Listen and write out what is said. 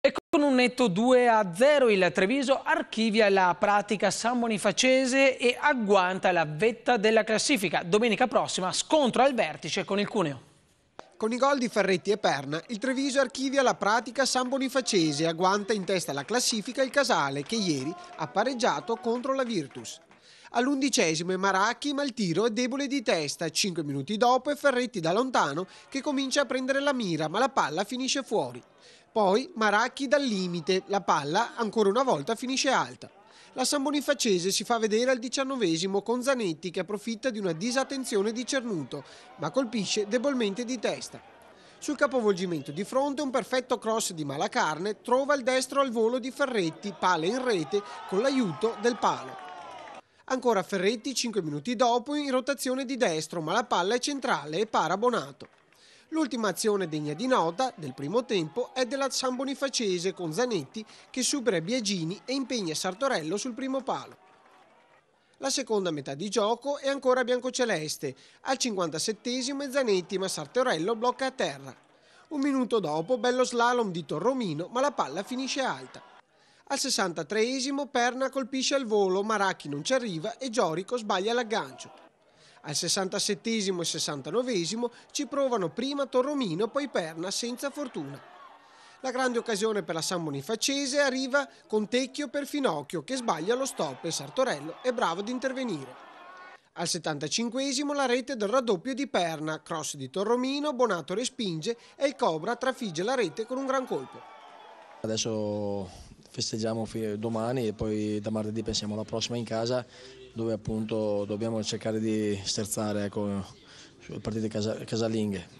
E con un netto 2-0 il Treviso archivia la pratica San Bonifacese e agguanta la vetta della classifica. Domenica prossima scontro al vertice con il Cuneo. Con i gol di Ferretti e Perna, il Treviso archivia la pratica San Bonifacese e agguanta in testa alla classifica il Casale, che ieri ha pareggiato contro la Virtus. All'11° Maracchi, ma il tiro è debole di testa. 5 minuti dopo è Ferretti da lontano che comincia a prendere la mira, ma la palla finisce fuori. Poi Maracchi dal limite, la palla ancora una volta finisce alta. La San Bonifacese si fa vedere al 19° con Zanetti che approfitta di una disattenzione di Cernuto, ma colpisce debolmente di testa. Sul capovolgimento di fronte un perfetto cross di Malacarne trova il destro al volo di Ferretti, palla in rete con l'aiuto del palo. Ancora Ferretti 5 minuti dopo in rotazione di destro, ma la palla è centrale e para Bonato. L'ultima azione degna di nota del primo tempo è della San Bonifacese con Zanetti che supera Biagini e impegna Sartorello sul primo palo. La seconda metà di gioco è ancora biancoceleste. Al 57° è Zanetti ma Sartorello blocca a terra. Un minuto dopo bello slalom di Torromino ma la palla finisce alta. Al 63° Perna colpisce al volo, Maracchi non ci arriva e Giorico sbaglia l'aggancio. Al 67° e 69° ci provano prima Torromino poi Perna senza fortuna. La grande occasione per la San Bonifacese arriva con Tecchio per Finocchio che sbaglia lo stop e Sartorello è bravo ad intervenire. Al 75° la rete del raddoppio di Perna, cross di Torromino, Bonato respinge e il Cobra trafigge la rete con un gran colpo. Adesso festeggiamo domani e poi da martedì pensiamo alla prossima in casa, dove appunto dobbiamo cercare di sterzare sulle partite casalinghe.